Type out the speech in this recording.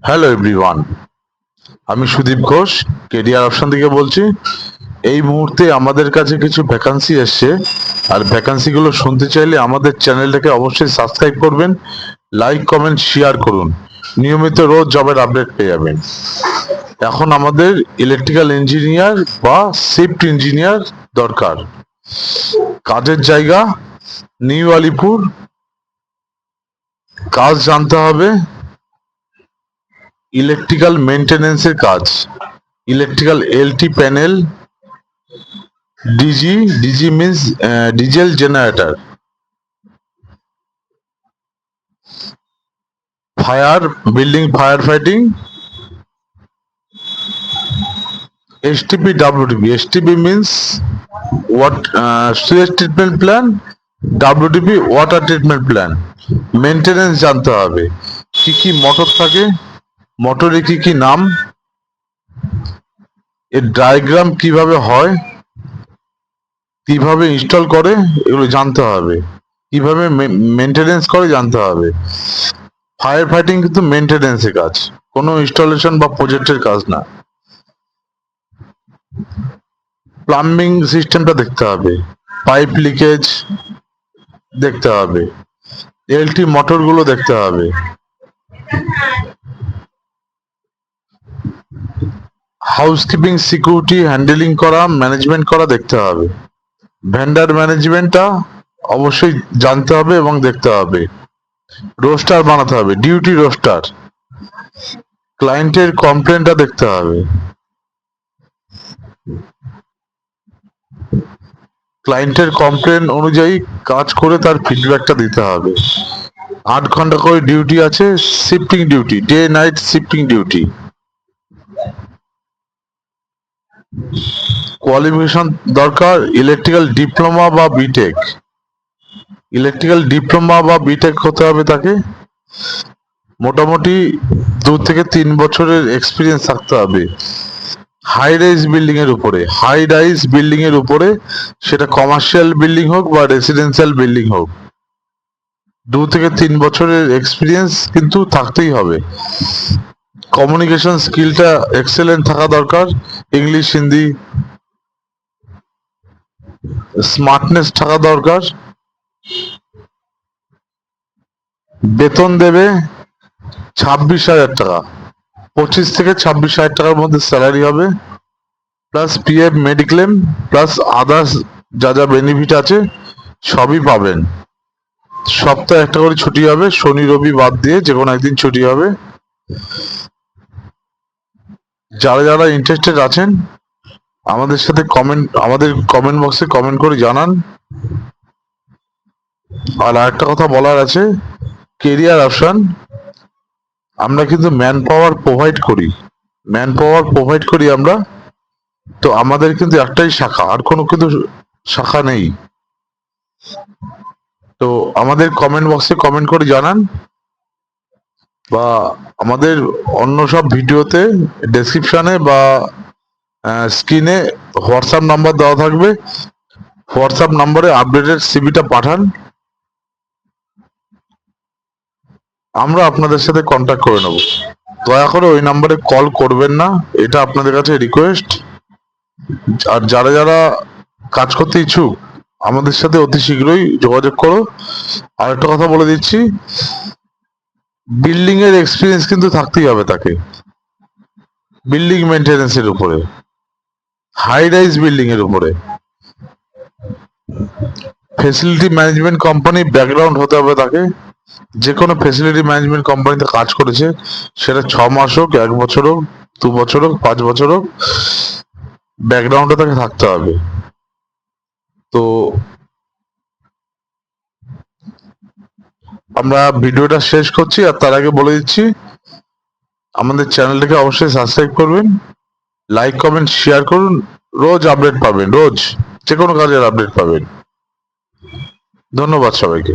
Hello everyone, আমি Sudip Ghosh career option থেকে বলছি। এই মুহূর্তে আমাদের কাছে কিছু ভ্যাকান্সি এসছে, আর ভ্যাকান্সিগুলো শুনতে চাইলে আমাদের চ্যানেলটাকে অবশ্যই সাবস্ক্রাইব করবেন, লাইক কমেন্ট শেয়ার করুন। নিয়মিত রোজ জবের আপডেট পেয়ে যাবেন। এখন আমাদের ইলেকট্রিক্যাল ইঞ্জিনিয়ার বা শিফট ইঞ্জিনিয়ার দরকার। কাজের জায়গা নিউ আলিপুর। কাজ জানতে হবে ইলেকট্রিক্যাল মেইনটেনেন্সের কাজ, electrical LT panel, DG. DG means diesel generator. Fire, building fire fighting. STP WTP. STP means sewage treatment plan, WTP water treatment plan. Maintenance জানতে হবে, কি কি মোটর থাকে, মোটরে কি কি নাম, এর ডায়াগ্রাম কিভাবে হয়, কিভাবে ইনস্টল করে এগুলো জানতে হবে, কিভাবে মেনটেনেন্স করে জানতে হবে। ফায়ার ফাইটিং কিন্তু মেনটেনেন্সের কাজ, কোনো ইনস্টলেশন বা প্রজেক্টের কাজ না। প্লাম্বিং সিস্টেমটা দেখতে হবে, পাইপ লিকেজ দেখতে হবে, এলটি মোটরগুলো দেখতে হবে। হাউসকিপিং, সিকিউরিটি হ্যান্ডেলিং করা, ম্যানেজমেন্ট করা দেখতে হবে। ভেন্ডার ম্যানেজমেন্টটা অবশ্যই জানতে হবে এবং দেখতে হবে। রোস্টার বানাতে হবে, ডিউটি রোস্টার। ক্লায়েন্টের কমপ্লেনটা দেখতে হবে, ক্লায়েন্টের কমপ্লেন অনুযায়ী কাজ করে তার ফিডব্যাকটা দিতে হবে। 8 ঘন্টা করে ডিউটি আছে, shifting duty, day night shifting duty. Qualification দরকার ইলেকট্রিক্যাল ডিপ্লোমা বা বিটেক। ইলেকট্রিক্যাল ডিপ্লোমা বা বিটেক হতে হবে তাকে। মোটামুটি 2 থেকে 3 বছরের এক্সপিরিয়েন্স থাকতে হবে হাই রাইজ বিল্ডিং এর উপরে। হাই রাইজ বিল্ডিং এর উপরে, সেটা কমার্শিয়াল বিল্ডিং হোক বা রেসিডেন্সিয়াল বিল্ডিং হোক, 2 থেকে 3 বছরের এক্সপিরিয়েন্স কিন্তু থাকতেই হবে। কমিউনিকেশন স্কিলটা এক্সেলেন্ট থাকা দরকার, ইংলিশ হিন্দি স্মার্টনেস থাকা দরকার। বেতন দেবে 26,000 টাকা, 25 থেকে 26,000 টাকার মধ্যে স্যালারি হবে, plus PF, mediclaim, plus others যা যা বেনিফিট আছে সবই পাবেন। সপ্তাহে একটা করে ছুটি হবে, শনি রবি বাদ দিয়ে যে কোনো একদিন ছুটি হবে। যারা যারা ইন্টারেস্টেড আছেন আমাদের সাথে আমাদের কমেন্ট বক্সে কমেন্ট করে জানান। আর আরেকটা কথা বলার আছে, কেরিয়ার অপশন আমরা কিন্তু ম্যান পাওয়ার প্রোভাইড করি আমরা। তো আমাদের কিন্তু একটাই শাখা, আর কোনো কিন্তু শাখা নেই। তো আমাদের কমেন্ট বক্সে কমেন্ট করে জানান, বা আমাদের অন্য সব ভিডিওতে ডেসক্রিপশনে বা স্ক্রিনে হোয়াটসঅ্যাপ নাম্বার দেওয়া থাকবে। হোয়াটসঅ্যাপ নাম্বারে আপডেটেড সিভিটা পাঠান, আমরা আপনাদের সাথে কন্ট্যাক্ট করে নেব। দয়া করে ওই নাম্বারে কল করবেন না, এটা আপনাদের কাছে রিকোয়েস্ট। আর যারা যারা কাজ করতে ইচ্ছুক আমাদের সাথে অতি শীঘ্রই যোগাযোগ করো। আর একটা কথা বলে দিচ্ছি, বিল্ডিং এর এক্সপিরিয়েন্স কিন্তু থাকতেই হবে তাকে, বিল্ডিং মেনটেনেন্স এর উপরে, হাই রাইজ বিল্ডিং এর উপরে। ফেসিলিটি ম্যানেজমেন্ট কোম্পানি ব্যাকগ্রাউন্ড হতে হবে তাকে, যে কোনো ফেসিলিটি ম্যানেজমেন্ট কোম্পানিতে কাজ করেছে, সেটা 6 মাস হোক, 1 বছর হোক, 2 বছর হোক, 5 বছর হোক, ব্যাকগ্রাউন্ডে তাকে থাকতে হবে। তো আমরা ভিডিওটা শেষ করছি, আর তার আগে বলে দিচ্ছি আমাদের চ্যানেলটাকে অবশ্যই সাবস্ক্রাইব করবেন, লাইক কমেন্ট শেয়ার করুন। রোজ আপডেট পাবেন, রোজ যে কোনো কাজের আপডেট পাবেন। ধন্যবাদ সবাইকে।